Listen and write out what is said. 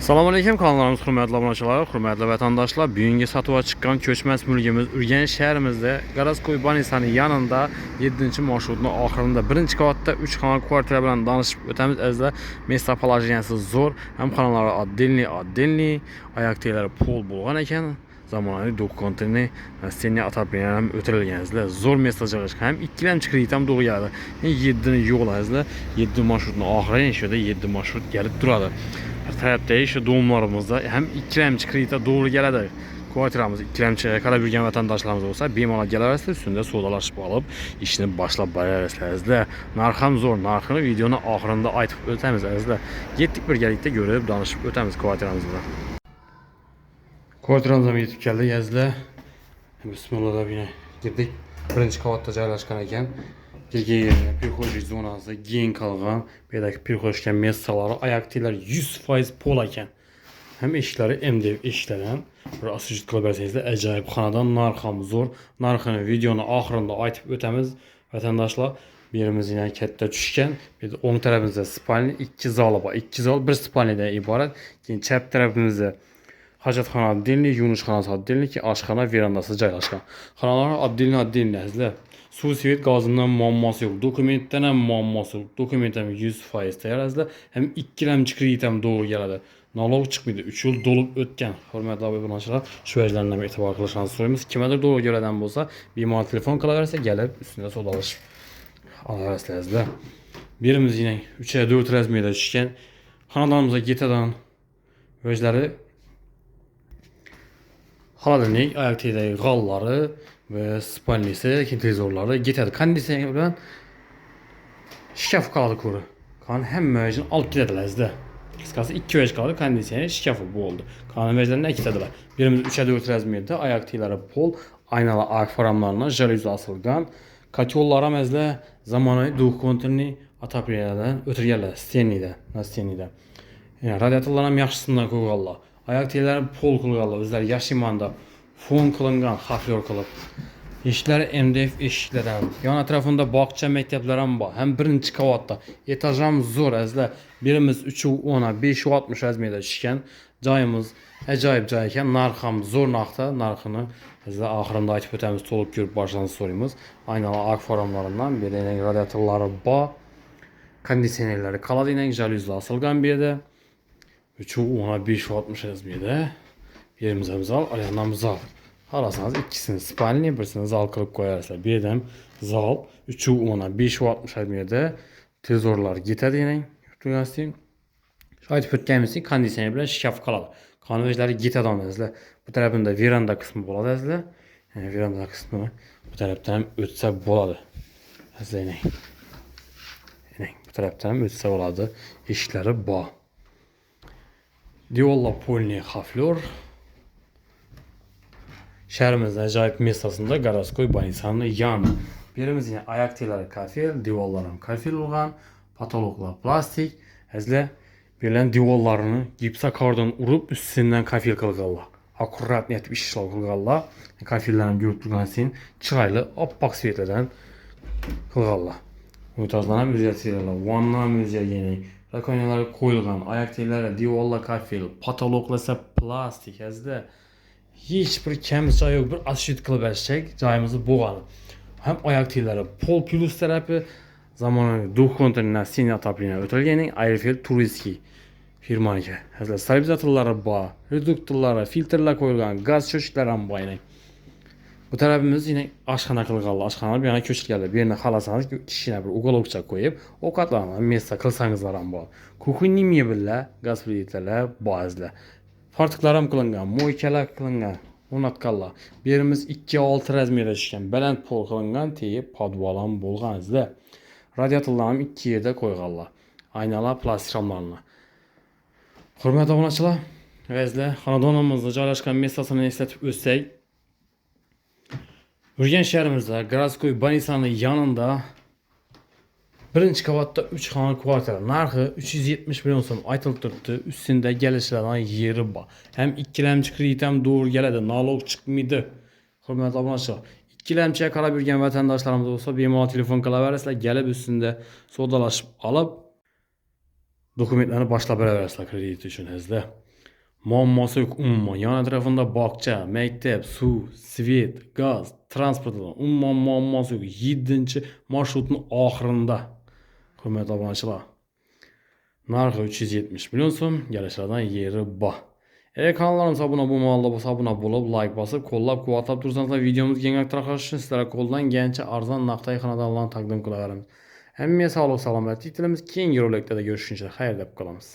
Assalamu alaykum kanallarımız hürmetli abunəçiler, hürmetli vatandaşlar. Bugünkü satığa çıkan köçməz mülkimiz Ürgən şəhərimizdə Qaraskoy Banisanın yanında 7-ci marşrutun axırında 1-ci qavatda 3 xana kvartira bilan danışıb ötəmiz əzlə mesafə palajeniyası zor. Həm xanaları addenli, ayak teyləri pol bolğan ekan. Zamanı dok konteyni seni ataplayam ötürülgənizlə zor mesaj çıxış. Həm ikiləm kreditəm doğru gəldi. 7-ni yol əzlə 7 marşrutun axırı enşədə 7 marşrut gəlib duradı. Her tarafta işte doğumlarımızda hem ikilemçi kredite doğru geledir. Kvartiramız ikilemçiye kadar bürgen vatandaşlarımız olsa bir mala gelerse üstünde sodalaşıp alıp işini başla bayarəslərizlə. Narxam zor, narxını videonun axırında aytıb ötəmiz əzlə. Getdik bir gəlikdə görüb danışıb ötəmiz kvartiramızda. Kvartiramıza yetib gəldik əzlə. Bismillah da yine girdik. Birinci qavatda joylashgan ekan. Pirxo'j zonası, gen qalğan, bedəki pirxoşkən messaları, ayak teylər 100% pol ekan. Hem eşikləri MDF eşiklərən bir asıcı qılıb ərsənizdə əcayib xanadan narxam zor. Narxını videonun axırında aytıb ötəmiz vətəndaşlar. Birimiz yine kətdə düşkən, bir də onun tərəfimizdə spalni 2 zalı var. 2 zal 1 spalnidən ibarət. Yəni çəp tərəfimizdə hacatxana addenli, yunuşxanası addenli ki, aşxana verandası joylashgan. Xanalar addenli əzlə. Su svet gazından muamması yok. Dokumentdən hem muamması yok. Dokumentim 100% təyər əzlə. Hem ikiləmçi kreditim doğru gələdi. Nalog çıxmıydı. 3 yıl dolup ötken. Hürmetli abi bunlaşılar. Şu əclərindən etibar qılışan soruyumuz. Kimədir doğru görədən bolsa, bir mal telefon qıla versə gəlib üstündə sodalışıb. Alarəslə əzlə. Birimiz yine 3'e 4 rəzmiyyədə düşkən. Xanadanımıza getədən vəcləri haladenik, ayak teyləri qalları ve spalnisi, kintelizorları getədi. Kondisiyonu bilan şikaf qaladı kuru. Kan hem müəccin alt gedədilər. Qısqası 2 vəc qaladı, kondisiyonu şikafı bu oldu. Kanun vəclərini əkitədilər. Birimiz 3'e 4 rəzmiyyədə ayak teyləri pol, aynalı ark faramlarına jaluzi asılgan. Katyollara məzlə zamanı duk konteyni atapriyadan ötürgərlər stenidə. Yəni radiatorlarım yaxşısından qoyğanlar. Ayak teyləri pol qılğanlar, özləri yaşayımanda fon kılıngan, haflör kılıp. Eşikləri MDF eşiklərəm. Yan ətrafında bağça məktəblərəm var. Həm birinci qavatda. Etajam zor əzlə. Birimiz 3'ü 10'a 5'ü 60 əzmiyyədə düşkən. Cayımız əcayib cay ekan. Narxam zor narxda. Narxını əzlə axırında aytıb ötəmiz toluq görüb başlanı soruyumuz. Aynalı ark faramlarından bir də radiatorları var. Kondisionerləri qalad ilə jaluzla asılgan bir də. 3'ü 10'a 5'ü 60 əzmiyyədə. Yerimize zal, ayağından zal. Halasanız ikisini spalni, birisini zal kılıp koyarsınız. Birden zal, 3'ü 10'a 5'ü 60 əzmiyyədə tezorlar getədi yenə. Tutuyasın. Şahit pütkəmisi kondisiyonu bilə şikaf qaladı. Kanvejləri getədi anızla. Bu tərəfində veranda kısmı boladı əzlə. Yəni veranda kısmı bu tərəfdən ötsə boladı. Əzlə yenə. Bu tərəfdən ötsə boladı. İşləri bağ. Diolla polni haflör. Şəhərimizin əcayib mesasında Qaraskoy Banisanın yanı. Birimiz yine ayak teyləri kafel, divallarım kafel olğan, patologlar plastik, əzlə verilən divallarını gipsa kardan urup üstündən kafel qılğanlar. Akkurat net işləv qılğanlar. Kafellərin görüntülənsinin çıraylı, appak svetlədən qılğanlar. Uytazlanan müzəyətlərlə, vanlar müzəyə yeni, rakonyaları koyulğan, ayak teyləri, divallar kafel, patologlar isə plastik, əzlə. Hiçbir kemiz cay yok, bir aşit kılıp eşek cayımızı boğanı. Hem ayak teyləri pol plus terapi zamanı duh konteynindən seni ataplayına ötülgenin Airfield Turiski firmanıca. Həzlə stabilizatorları bağ, reduktorları, filtrlər koyulgan, gaz köşkləri bayına. Bu tərəfimiz yine aşxana qılğalı, aşxanalar bir yana köşk gəldi. Bir yana xalasanız kişine bir uqolokça koyup o katlarına mesa qılsanızlar bağ. Kuxunni mebellər, gaz plitlərlə bazlı. Fartıqlarım qılıngan, moykelər qılıngan, unatqallar. Birimiz 2-6 rəzmiyyədə düşkən, bələnd pol qılıngan teyib padvalan bolğan izlə. Radiatorlarım 2 yerdə qoyğanlar. Aynalar plastik ramlarına. Hürmətli abunəçilər, vəzlə xanadanımızda joylashgan mesasını eslatib ötsək. Ürgən şəhərimizdə Qaraskoy Banisanın yanında 1-ci qavatda 3 xana kvartira. Narxı 370 milyon so'm aytılıb turibdi. Üstündə gəlişlərdən yeri var. Həm ikiləmçi kreditim doğru gələdi. Nalog çıxmıydı. Hürmətli abunəçilər, ikiləmçiyə qara bürgən vətəndaşlarımız olsa bemalol telefon qıla verəsizlər, gəlib üstündə sodalaşıb alıb dokumentlərini başla belə verəsizlər kredit üçün əzlə. muammosi yo'q umuman. Yon atrofida bog'cha, maktab, suv, svet, gaz, transportdan umuman muammosi yo'q. 7-marshrutning oxirida. Hurmatli obunachilar. Narxi 370 million so'm, gelishlardan yeri bor. Eğer kanallarımıza abone bo'lmaganlar abone bo'lib, like bosib, qo'llab-quvvatlab tursanızlar, videomiz kengayib tarqalishi uchun sizlarga qo'ldan kelgancha arzon naqdai xonadonlarni taqdim qilaveramiz. Hammaga sog'lik, salomatlik tilamiz. Keyingi roliklarda görüşünce xayr deb qolamiz.